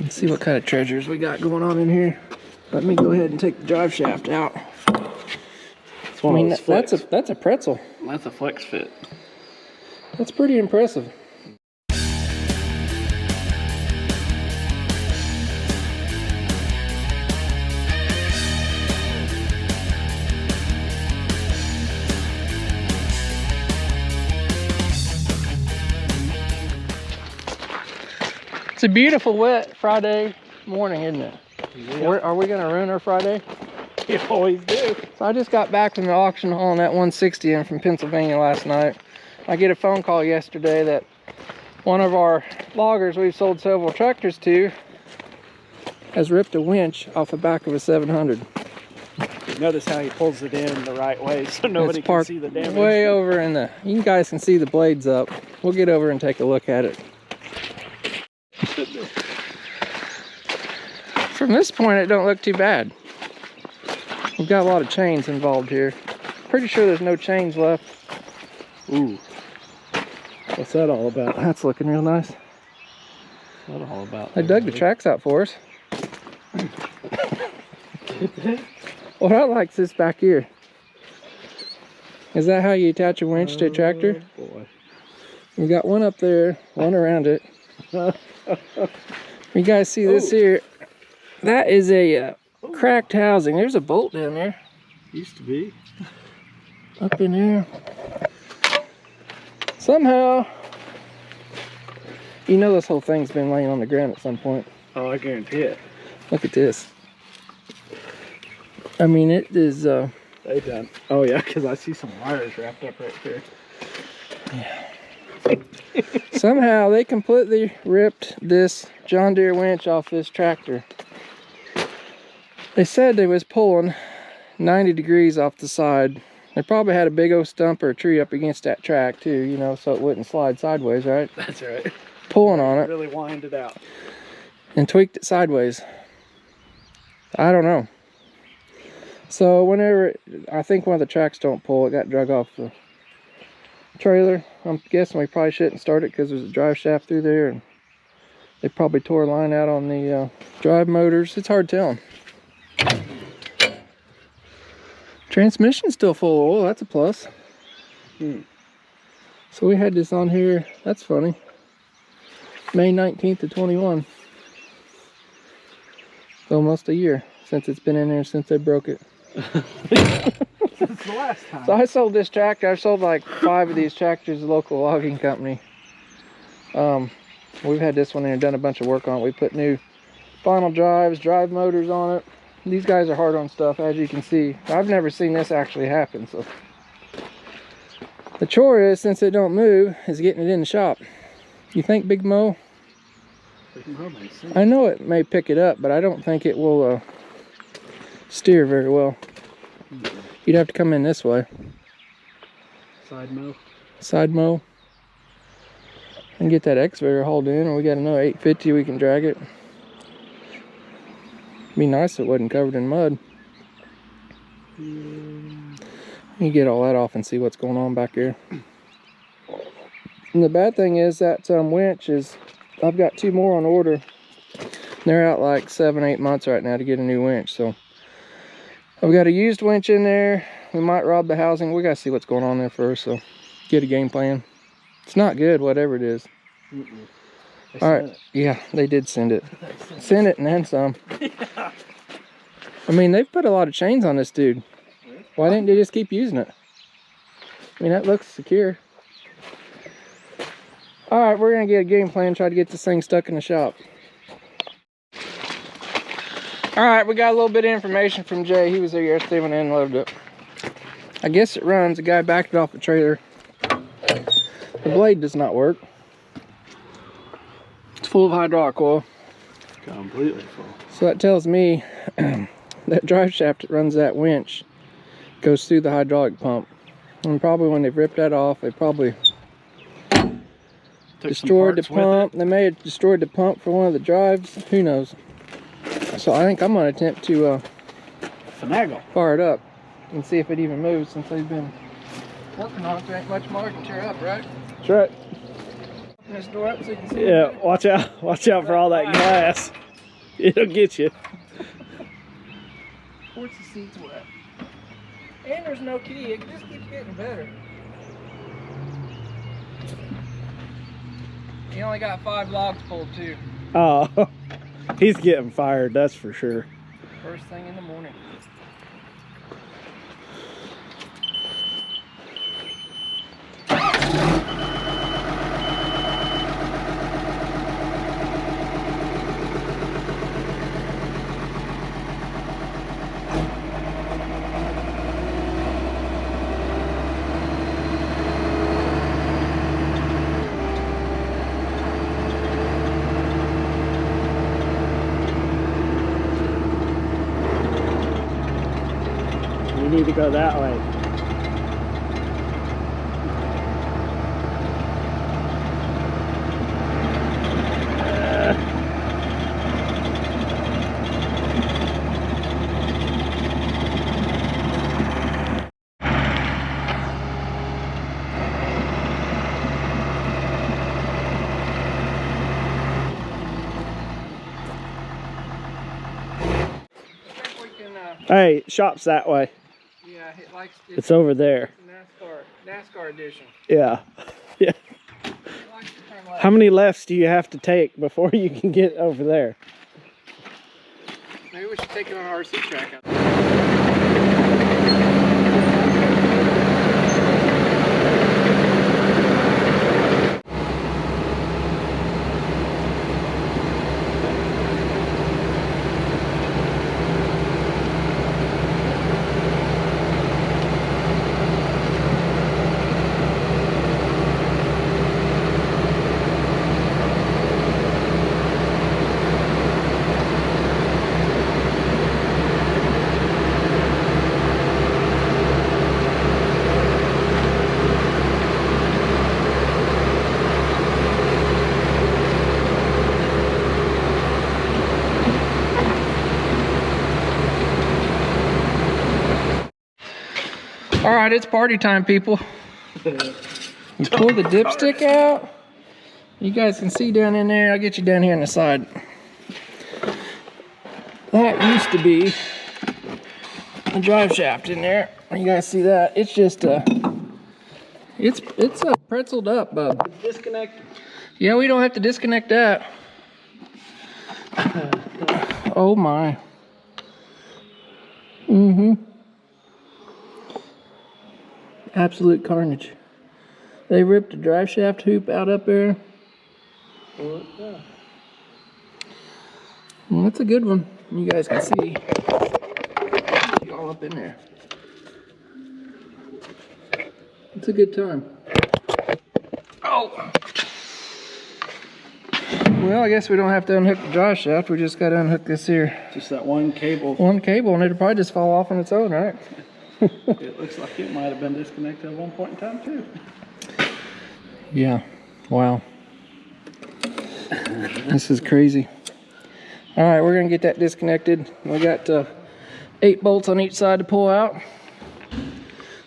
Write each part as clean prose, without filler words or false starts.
Let's see what kind of treasures we got going on in here. Let me go ahead and take the drive shaft out. It's one of those flex. That's a pretzel. That's a flex fit. That's pretty impressive. It's a beautiful wet Friday morning, isn't it? Yep. Are we gonna ruin our Friday? You always do. So I just got back from the auction hauling that 160 in from Pennsylvania last night. I get a phone call yesterday that one of our loggers we've sold several tractors to has ripped a winch off the back of a 700. Notice how he pulls it in the right way so nobody can see the damage. Way over in the, you guys can see the blades up. We'll get over and take a look at it. From this point, it don't look too bad. We've got a lot of chains involved here. Pretty sure there's no chains left. Ooh. What's that all about? That's looking real nice. What's that all about? They dug the tracks out for us. What I like is this back here. Is that how you attach a winch to a tractor? Boy. We got one up there, one around it. You guys see this here? That is a cracked housing. There's a bolt down there. Used to be. Up in here. Somehow, you know this whole thing's been laying on the ground at some point. Oh, I guarantee it. Look at this. I mean, it is... They done. Oh yeah, because I see some wires wrapped up right there. Yeah. Somehow they completely ripped this John Deere winch off this tractor. They said they was pulling 90 degrees off the side. They probably had a big old stump or a tree up against that track too, you know, so it wouldn't slide sideways, right? That's right. Pulling on it. Really wind it out. And tweaked it sideways. I don't know. So whenever, I think one of the tracks don't pull, it got drug off the trailer. I'm guessing we probably shouldn't start it because there's a drive shaft through there, and they probably tore a line out on the drive motors. It's hard telling. Transmission's still full of oil, that's a plus. So we had this on here, that's funny, May 19th of 21. Almost a year since it's been in there, since they broke it. Since the last time. So I sold this tractor. I've sold like 5 of these tractors to a local logging company. We've had this one in and done a bunch of work on it. We put new final drives, drive motors on it. These guys are hard on stuff, as you can see. I've never seen this actually happen. So the chore is, since it don't move, is getting it in the shop. You think Big Mo? I know it may pick it up, but I don't think it will steer very well. You'd have to come in this way. Side mow. Side mow. And get that excavator hauled in, and we got another 850 we can drag it. Be nice if it wasn't covered in mud. You get all that off and see what's going on back here. And the bad thing is that winch is, I've got 2 more on order. They're out like 7-8 months right now to get a new winch. So I've got a used winch in there. We might rob the housing. We gotta see what's going on there first. So get a game plan. It's not good, whatever it is. All right, yeah, they did send it. Send it and then some. Yeah. I mean, they've put a lot of chains on this dude. Why didn't they just keep using it? I mean, that looks secure. All right, we're gonna get a game plan, try to get this thing stuck in the shop. All right, we got a little bit of information from Jay. He was there yesterday when I unloaded it. I guess it runs. The guy backed it off the trailer. The blade does not work. It's full of hydraulic oil. Completely full. So that tells me that drive shaft that runs that winch goes through the hydraulic pump. And probably when they've ripped that off, they probably destroyed the pump. They may have destroyed the pump for one of the drives. Who knows? So I think I'm going to attempt to finagle, fire it up and see if it even moves, since they've been working on it. There ain't much more to tear up, right? That's right. Open this door up so you can see. Yeah, watch out for all that glass. It'll get you. Of course the seat's wet. And there's no key. It just keeps getting better. He only got 5 logs pulled too. Oh, he's getting fired, that's for sure. First thing in the morning. You need to go that way. Hey, shop's that way. Yeah, it likes It's over there. NASCAR edition. Yeah. Yeah. It likes to turn left. How many lefts do you have to take before you can get over there? Maybe we should take it on our RC track out. All right, it's party time, people. We pull the dipstick out. You guys can see down in there. I'll get you down here on the side. That used to be a drive shaft in there. You guys see that? It's just it's pretzeled up, bub. Disconnect. Yeah, we don't have to disconnect that. Oh my. Absolute carnage. They ripped the drive shaft hoop out up there. Well, yeah. Well, that's a good one. You guys can see all up in there. It's a good time. Oh! Well, I guess we don't have to unhook the drive shaft. We just got to unhook this here. Just that one cable. One cable, and it'll probably just fall off on its own, right? It looks like it might have been disconnected at one point in time too. Yeah. Wow. This is crazy. All right, we're gonna get that disconnected. We got 8 bolts on each side to pull out.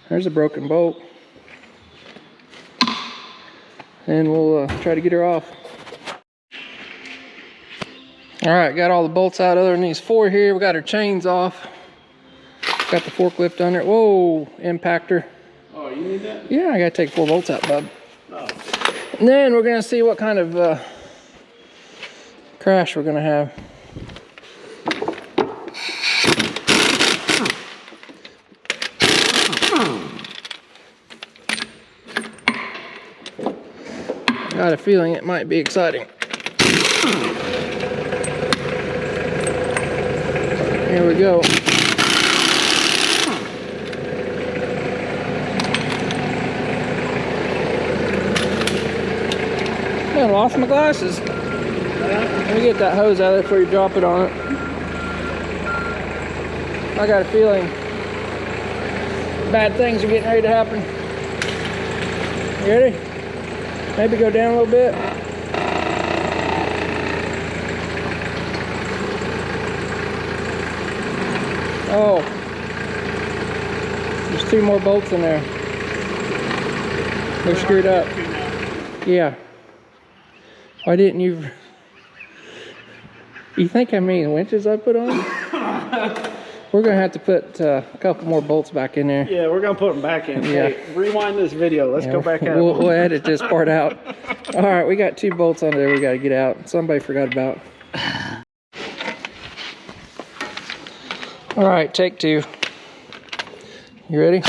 There's a broken bolt. And we'll try to get her off. All right, got all the bolts out other than these 4 here. We got her chains off. Got the forklift under it. Whoa, impactor. Oh, you need that? Yeah, I gotta take 4 bolts out, bub. Oh. And then we're gonna see what kind of crash we're gonna have. Got a feeling it might be exciting. Here we go. I lost my glasses. Let me get that hose out of there before you drop it on it. I got a feeling bad things are getting ready to happen. You ready? Maybe go down a little bit. Oh, there's 2 more bolts in there. They're screwed up. Yeah. Why didn't you? You think how many winches I put on? We're gonna have to put a couple more bolts back in there. Yeah, we're gonna put them back in. Yeah. Hey, rewind this video. Let's go back out. We'll edit this part out. All right, we got 2 bolts under there we gotta get out. Somebody forgot about. All right, take 2. You ready?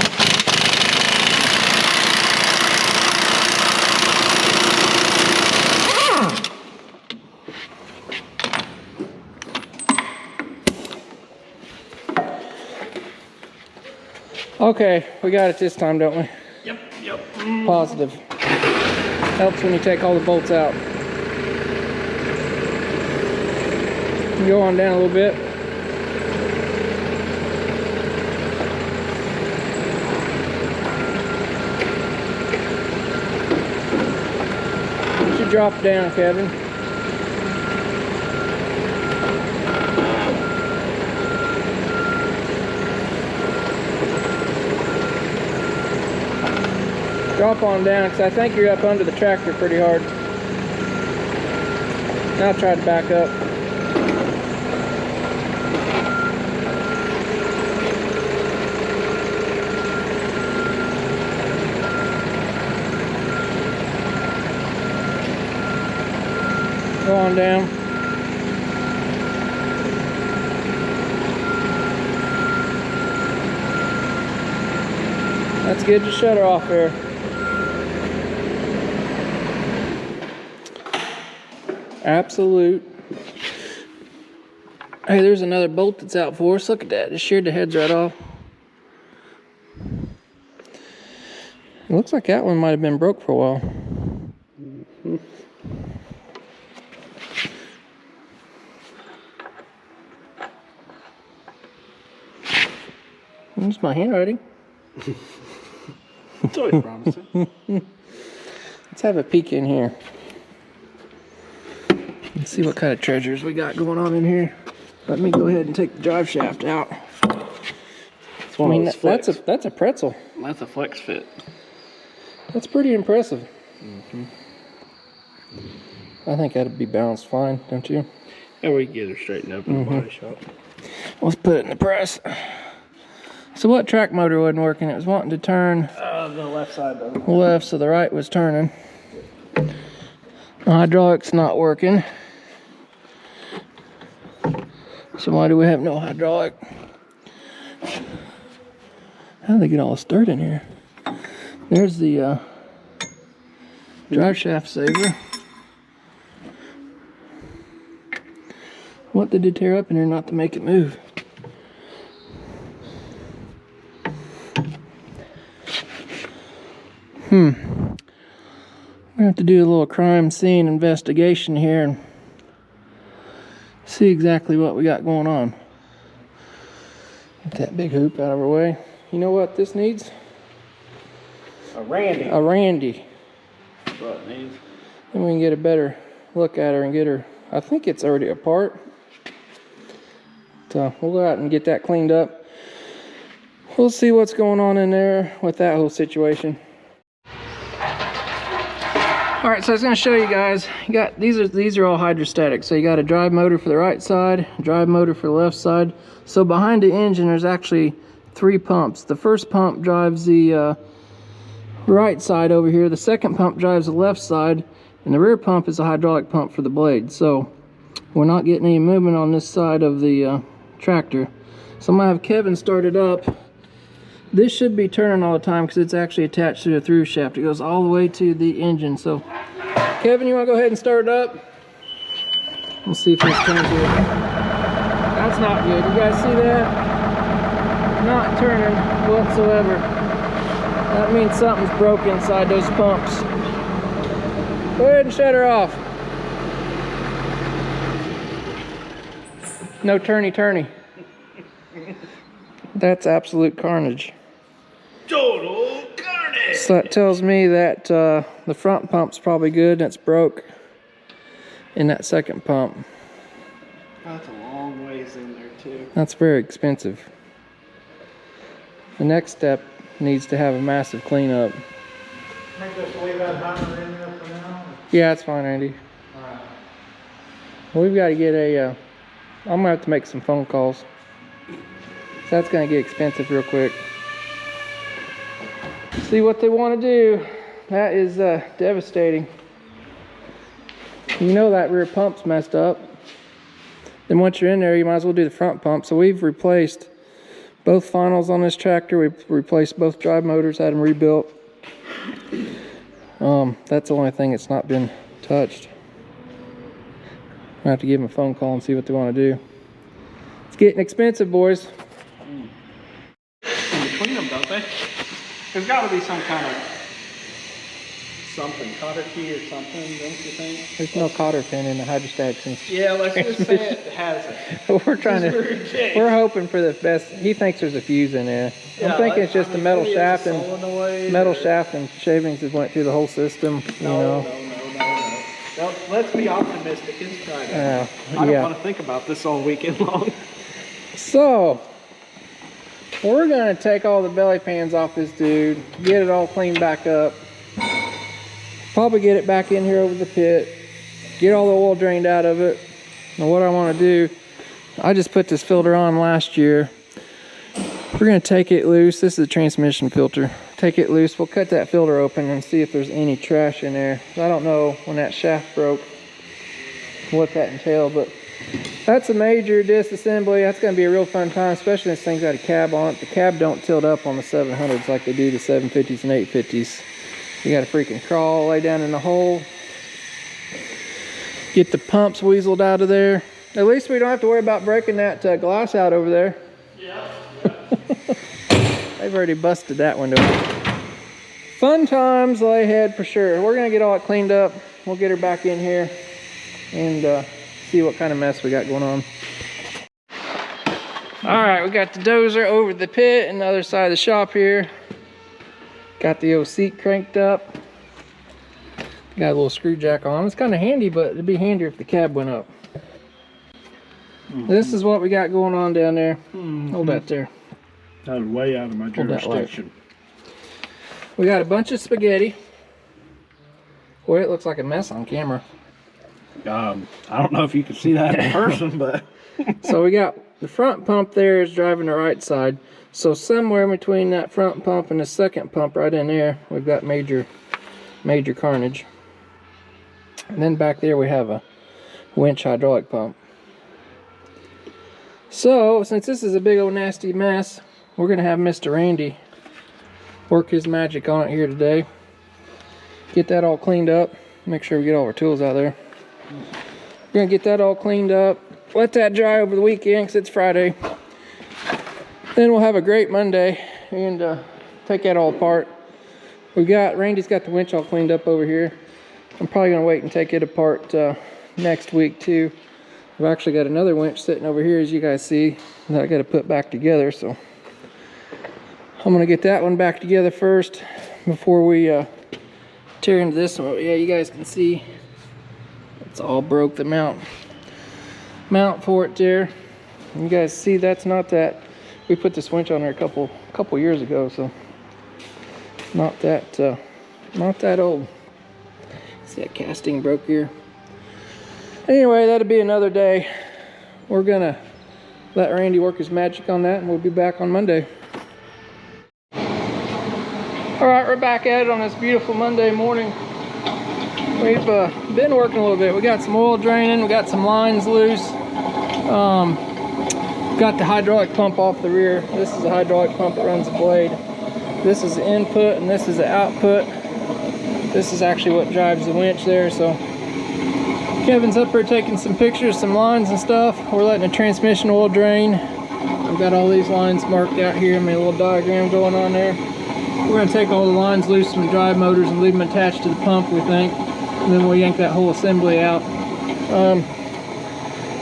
Okay, we got it this time, don't we? Yep. Positive. Helps when you take all the bolts out. Go on down a little bit. You should drop it down, Kevin. Drop on down, because I think you're up under the tractor pretty hard. Now try to back up. Go on down. That's good. Just shut her off there. Absolute. Hey, there's another bolt that's out for us. Look at that. Just sheared the heads right off. It looks like that one might have been broke for a while. There's my handwriting. It's always promising. Let's have a peek in here. Let's see what kind of treasures we got going on in here. Let me go ahead and take the drive shaft out. It's one of those flex. That's a pretzel. That's a flex fit. That's pretty impressive. I think that'd be balanced fine, don't you? Yeah, we can get her straightened up in the body shop. Let's put it in the press. So what track motor wasn't working? It was wanting to turn The left side doesn't. left, so the right was turning. The hydraulic's not working. So why do we have no hydraulic? How do they get all this dirt in here? There's the drive shaft saver. What did it tear up in here not to make it move? We're gonna have to do a little crime scene investigation here and see exactly what we got going on. Get that big hoop out of our way. You know what this needs? A Randy. A Randy. That's what it needs. Then we can get a better look at her and get her. I think it's already apart. So we'll go out and get that cleaned up. We'll see what's going on in there with that whole situation. All right, so I was going to show you guys. You got these are all hydrostatic. So you got a drive motor for the right side, drive motor for the left side. So behind the engine, there's actually 3 pumps. The first pump drives the right side over here. The second pump drives the left side, and the rear pump is a hydraulic pump for the blade. So we're not getting any movement on this side of the tractor. So I'm gonna have Kevin start it up. This should be turning all the time because it's actually attached to the through shaft. It goes all the way to the engine. So Kevin, you want to go ahead and start it up? Let's see if this turns here. That's not good. You guys see that? Not turning whatsoever. That means something's broke inside those pumps. Go ahead and shut her off. No turny. That's absolute carnage. Total carnage. So that tells me that the front pump's probably good and it's broke in that second pump. That's a long ways in there too. That's very expensive. The next step needs to have a massive cleanup. Make us leave that hammer in there for now? Yeah, that's fine, Andy. Alright. We've got to get a I'm gonna have to make some phone calls. So that's gonna get expensive real quick. See what they want to do. That is devastating. You know that rear pump's messed up. Then once you're in there, you might as well do the front pump. So we've replaced both funnels on this tractor. We've replaced both drive motors, had them rebuilt. That's the only thing that's not been touched. I have to give them a phone call and see what they want to do. It's getting expensive, boys. They clean them, don't they? There's got to be some kind of something, cotter key or something, don't you think? There's no cotter pin in the hydrostatic. Yeah, let's just say it has it. We're hoping for the best. He thinks there's a fuse in there. I'm thinking it's just a metal shaft and shavings that went through the whole system. No. Let's be optimistic. It's Friday. I don't want to think about this all weekend long. So we're gonna take all the belly pans off this dude, get it all cleaned back up. Probably get it back in here over the pit, get all the oil drained out of it. And what I want to do, I just put this filter on last year. We're going to take it loose. This is a transmission filter. Take it loose. We'll cut that filter open and see if there's any trash in there. I don't know when that shaft broke what that entailed, but that's a major disassembly. That's going to be a real fun time, especially since this thing's got a cab on it. The cab don't tilt up on the 700s like they do the 750s and 850s. You got to freaking crawl, lay down in the hole, get the pumps weaseled out of there. At least we don't have to worry about breaking that glass out over there. Yeah. They've already busted that window. Fun times lay ahead for sure. We're gonna get all it cleaned up. We'll get her back in here and see what kind of mess we got going on. All right, we got the dozer over the pit and the other side of the shop here. Got the old seat cranked up. Got a little screw jack on. It's kind of handy, but it'd be handier if the cab went up. This is what we got going on down there. Hold that there. That was way out of my jurisdiction. We got a bunch of spaghetti. Boy, it looks like a mess on camera. I don't know if you can see that in person, but... So we got the front pump there is driving the right side. So somewhere between that front pump and the second pump right in there, we've got major carnage. And then back there we have a Winch hydraulic pump. So since this is a big old nasty mess, we're gonna have Mr. Randy work his magic on it here today. Get that all cleaned up. Make sure we get all our tools out there. We're gonna get that all cleaned up. Let that dry over the weekend because it's Friday. Then we'll have a great Monday and take that all apart. Randy's got the winch all cleaned up over here. I'm probably gonna wait and take it apart next week too. I've actually got another winch sitting over here, as you guys see, that I got to put back together. So I'm gonna get that one back together first before we tear into this one. Yeah, you guys can see it's all broke. The mount for it there. You guys see that's not that. We put this winch on there a couple years ago, so not that old. See that casting broke here. Anyway, that'll be another day. We're gonna let Randy work his magic on that, and we'll be back on Monday. All right, we're back at it on this beautiful Monday morning. We've been working a little bit. We got some oil draining. We got some lines loose. Got the hydraulic pump off the rear. This is a hydraulic pump that runs the blade. This is the input and this is the output. This is actually what drives the winch there. So Kevin's up here taking some pictures, some lines and stuff. We're letting the transmission oil drain. We've got all these lines marked out here. Made a little diagram going on there. We're going to take all the lines loose from the drive motors and leave them attached to the pump, we think. And then we'll yank that whole assembly out.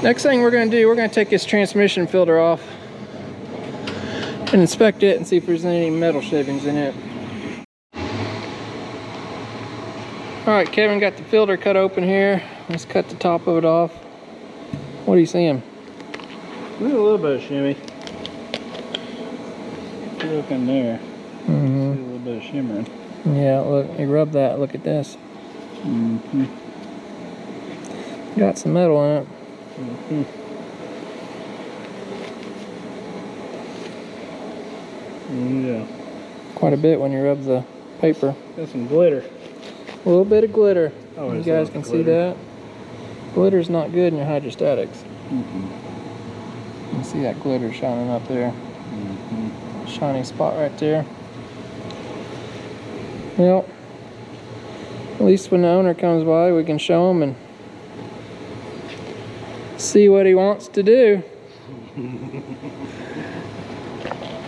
Next thing we're going to do, we're going to take this transmission filter off and inspect it and see if there's any metal shavings in it. Alright, Kevin got the filter cut open here. Let's cut the top of it off. What are you seeing? A little bit of shimmy. Look in there. See a little bit of shimmering. Yeah, look, you rub that, look at this. Got some metal in it. Yeah. Quite a bit when you rub the paper. Got some glitter. A little bit of glitter. Oh, You guys can see that. Glitter's not good in your hydrostatics. You can see that glitter shining up there. Shiny spot right there. Well, at least when the owner comes by, we can show him and see what he wants to do.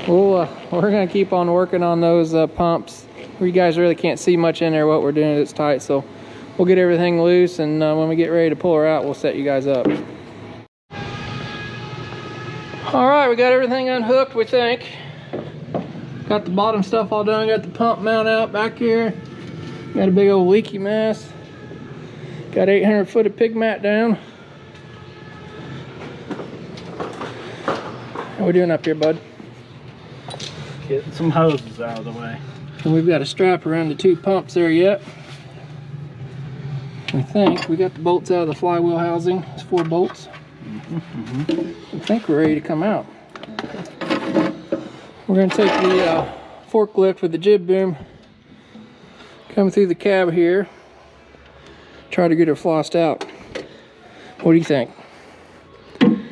We're gonna keep on working on those pumps. You guys really can't see much in there. What we're doing is it's tight, so we'll get everything loose, and when we get ready to pull her out, we'll set you guys up. All right, we got everything unhooked, we think. Got the bottom stuff all done. Got the pump mount out back here. Got a big old leaky mess. Got 800 foot of pig mat down. How we doing up here, bud? Getting some hoses out of the way. And we've got a strap around the two pumps there yet. We think we got the bolts out of the flywheel housing. It's 4 bolts. I think we're ready to come out. We're going to take the forklift with the jib boom, come through the cab here, try to get her flossed out. What do you think?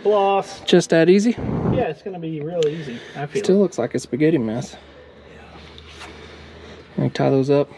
Floss. Just that easy? Yeah, it's going to be real easy, I feel. Still looks like a spaghetti mess. Let me tie those up.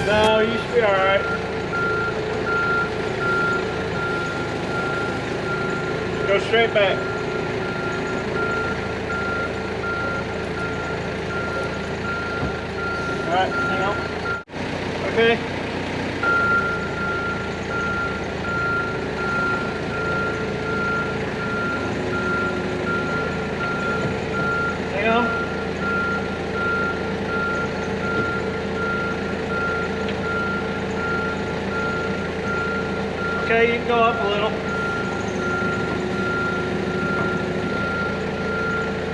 No, you should be alright. Go straight back. Alright, hang on. Okay. Hang on. Okay, you can go up a little.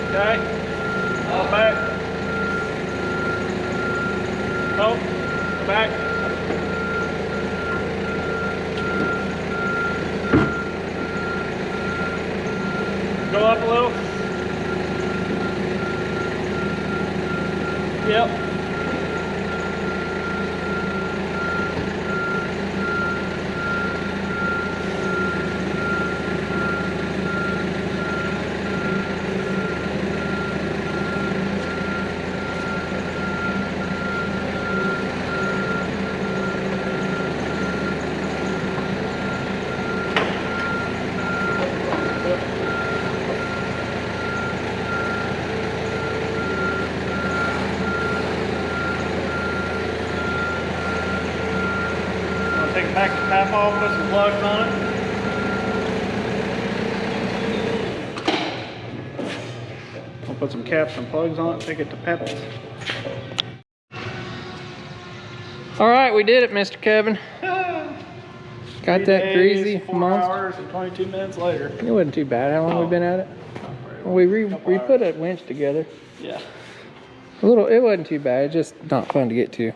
Okay. Go back. Oh, go back. Go up a little. Yep. Take the back cap off, put some plugs on it. We'll put some caps and plugs on it, take it to Pep's. All right, we did it, Mr. Kevin. Got that greasy 4 monster. hours and 22 minutes later. It wasn't too bad. How long have we been at it? Well, we put a winch together. Yeah. It wasn't too bad. It's just not fun to get to.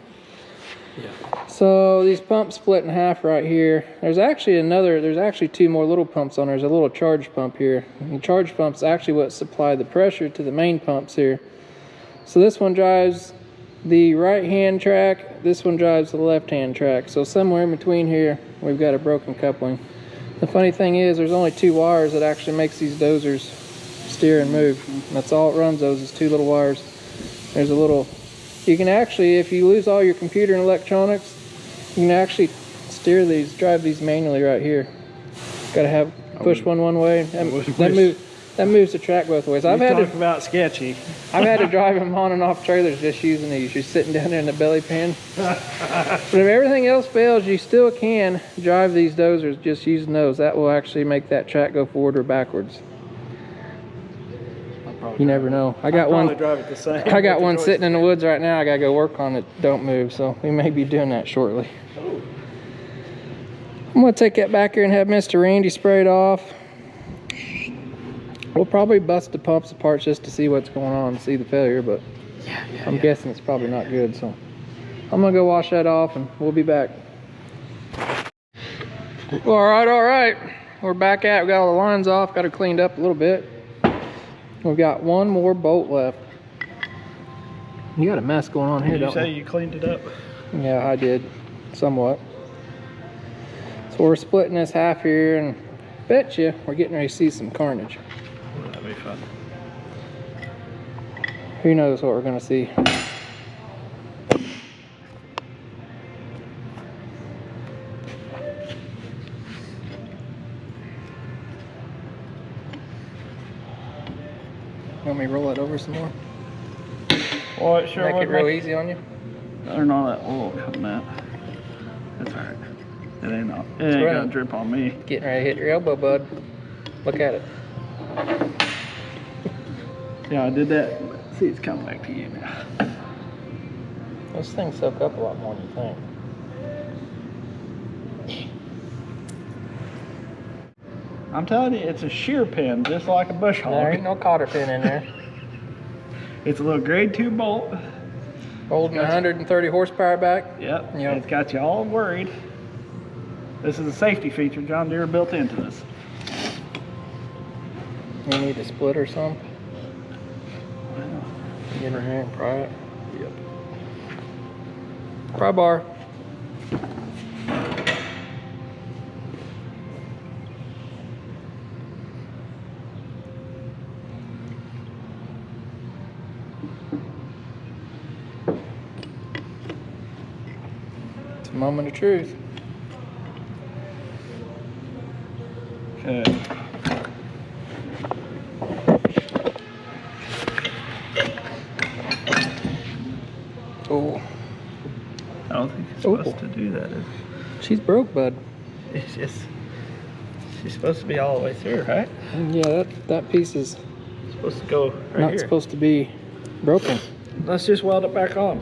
Yeah. So these pumps split in half right here. There's actually 2 more little pumps on there. There's a little charge pump here. And the charge pump's actually what supply the pressure to the main pumps here. So this one drives the right hand track, this one drives the left hand track. So somewhere in between here, we've got a broken coupling. The funny thing is there's only 2 wires that actually makes these dozers steer and move. That's all it runs those is 2 little wires. There's a little, you can actually, if you lose all your computer and electronics, you can actually steer these, drive these manually right here. Gotta have, push one way. That That moves the track both ways. Talk about sketchy. I've had to drive them on and off trailers just using these. You're sitting down there in the belly pan. But if everything else fails, you still can drive these dozers just using those. That will actually make that track go forward or backwards. You never know. I got one. Drive it the same. I got one sitting in the woods right now. I gotta go work on it. Don't move. So we may be doing that shortly. Oh. I'm gonna take that back here and have Mr. Randy sprayed off. We'll probably bust the pumps apart just to see what's going on, see the failure, but I'm guessing it's probably not good. So I'm gonna go wash that off and we'll be back. Well, all right. We're back at it. We got all the lines off, got it cleaned up a little bit. We've got one more bolt left. You got a mess going on here, don't you? Did you say you cleaned it up? Yeah, I did, somewhat. So we're splitting this half here, and bet you we're getting ready to see some carnage. That'd be fun. Who knows what we're gonna see. You want me to roll it over some more? Well, it sure Make would it real easy on you? I don't know that oil coming out. That's alright. It ain't gonna drip on me. Getting ready to hit your elbow, bud. Look at it. Yeah, I did that. See, it's coming back to you now. Those things soak up a lot more than you think. I'm telling you, it's a shear pin, just like a bush hog. There ain't no cotter pin in there. It's a little grade 2 bolt. Holding 130 horsepower back. Yep. Yep. It's got you all worried. This is a safety feature John Deere built into this. You need a split or something? Get in here and pry it. Yep. Pry bar. It's a moment of truth. Okay. Oh. I don't think it's supposed to do that. She's broke, bud. It's just, she's supposed to be all the way through, right? Yeah, that piece is Supposed to go right not here. supposed to be broken. Let's just weld it back on.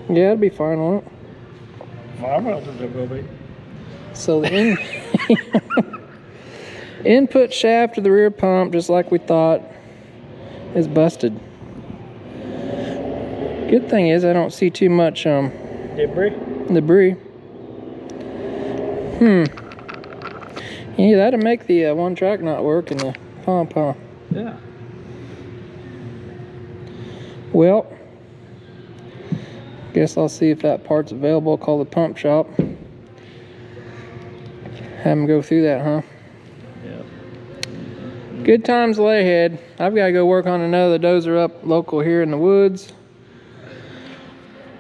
Yeah, it'll be fine on it. Well, I'm welding it will be. So the input shaft of the rear pump, just like we thought, is busted. Good thing is I don't see too much Debris? debris. Yeah, that'd make the one track not work in the pump, huh? Yeah. Well, guess I'll see if that part's available. Call the pump shop. Have them go through that, huh? Yep. Good times lay ahead. I've got to go work on another dozer up local here in the woods.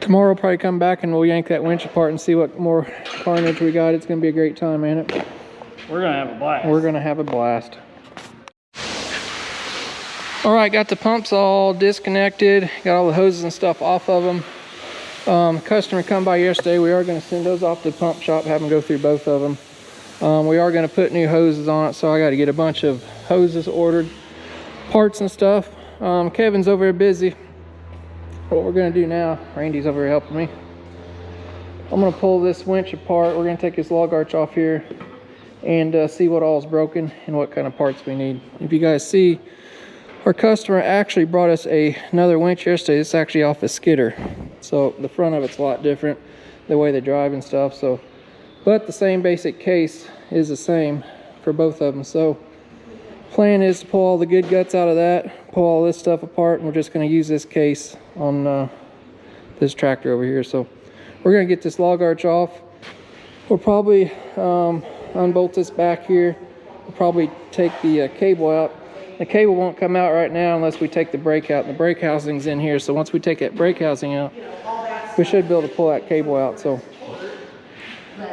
Tomorrow I'll probably come back and we'll yank that winch apart and see what more carnage we got. It's going to be a great time, ain't it? We're going to have a blast. We're going to have a blast. All right, got the pumps all disconnected. Got all the hoses and stuff off of them. Customer come by yesterday. We are going to send those off to the pump shop, have them go through both of them. We are going to put new hoses on it, so I got to get a bunch of hoses ordered, parts and stuff. Kevin's over here busy. What we're going to do now, Randy's over here helping me. I'm going to pull this winch apart. We're going to take this log arch off here and see what all is broken and what kind of parts we need. If you guys see, our customer actually brought us another winch yesterday. It's actually off a skidder, so the front of it's a lot different, the way they drive and stuff. So, but the same basic case is the same for both of them. So plan is to pull all the good guts out of that, pull all this stuff apart, and we're just going to use this case on this tractor over here. So we're going to get this log arch off. We'll probably unbolt this back here. We'll probably take the cable out. The cable won't come out right now unless we take the brake out. And the brake housing's in here, so once we take that brake housing out, we should be able to pull that cable out. So,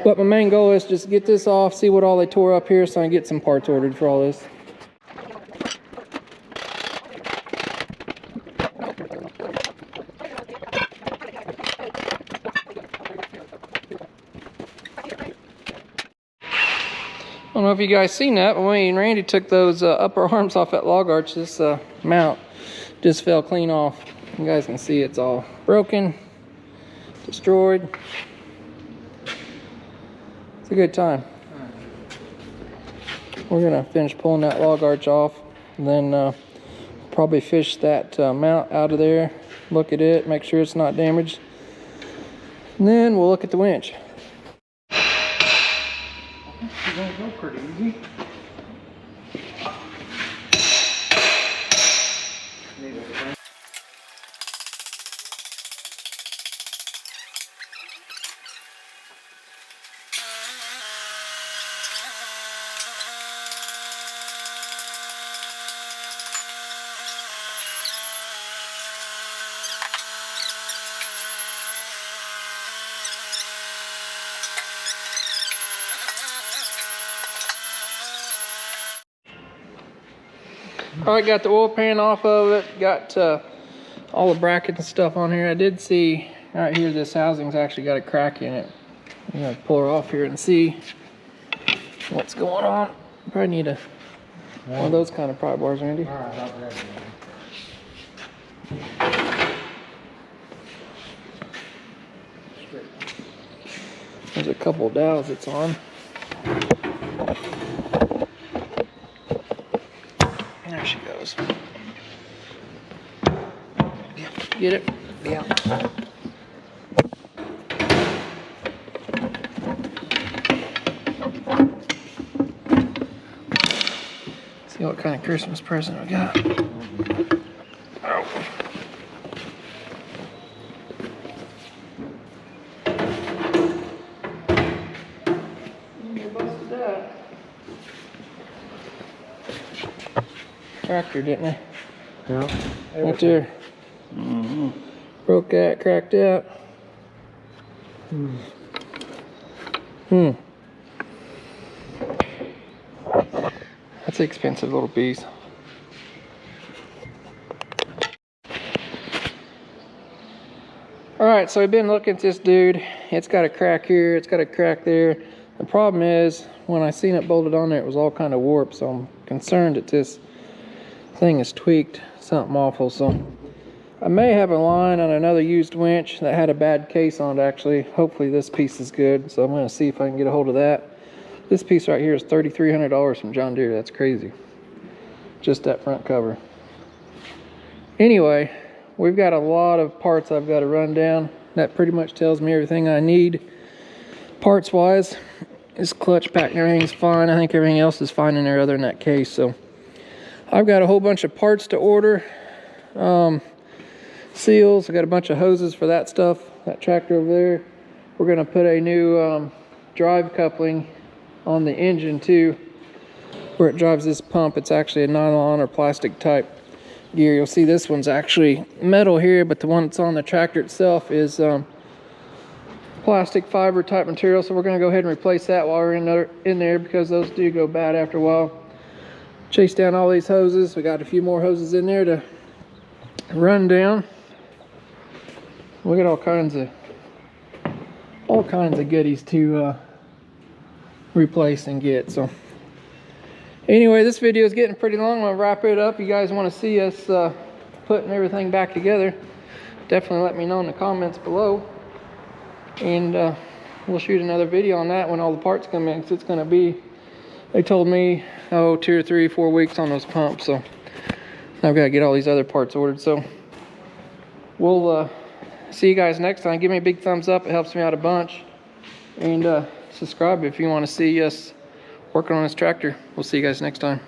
but my main goal is just get this off, see what all they tore up here, so I can get some parts ordered for all this. if you guys seen that, but when Randy took those upper arms off that log arch, this mount just fell clean off. You guys can see it's all broken, destroyed. It's a good time. We're gonna finish pulling that log arch off, and then probably fish that mount out of there, look at it, make sure it's not damaged, and then we'll look at the winch. It's gonna go pretty easy. All right, got the oil pan off of it, got all the brackets and stuff on here. I did see right here this housing's actually got a crack in it. I'm gonna pull her off here and see what's going on. Probably need one of those kind of pry bars, Randy. All right, I'll grab one. There's a couple of dowels it's on. There she goes. Get it? Yeah. See what kind of Christmas present we got. Oh. Tractor, didn't I? Yeah. Right there. Broke that, cracked out. That's an expensive little piece. Alright, so I've been looking at this dude. It's got a crack here, it's got a crack there. The problem is, when I seen it bolted on there, it was all kind of warped, so I'm concerned that this thing is tweaked something awful. So I may have a line on another used winch that had a bad case on it actually. Hopefully this piece is good, so I'm going to see if I can get a hold of that. This piece right here is $3,300 from John Deere. That's crazy. Just that front cover. Anyway, we've got a lot of parts I've got to run down. That pretty much tells me everything I need parts wise. This clutch pack and everything's fine. I think everything else is fine in there other than that case. So I've got a whole bunch of parts to order. Seals, I got a bunch of hoses for that stuff, that tractor over there. We're gonna put a new drive coupling on the engine too, where it drives this pump. It's actually a nylon or plastic type gear. You'll see this one's actually metal here, but the one that's on the tractor itself is plastic fiber type material. So we're gonna go ahead and replace that while we're in there because those do go bad after a while. Chase down all these hoses. We got a few more hoses in there to run down. We got all kinds of goodies to replace and get. So anyway, this video is getting pretty long. I'm gonna wrap it up. You guys want to see us putting everything back together, definitely let me know in the comments below, and we'll shoot another video on that when all the parts come in, because it's going to be, they told me, 2 or 3 or 4 weeks on those pumps. So I've got to get all these other parts ordered. So we'll see you guys next time. Give me a big thumbs up, it helps me out a bunch, and subscribe if you want to see us working on this tractor. We'll see you guys next time.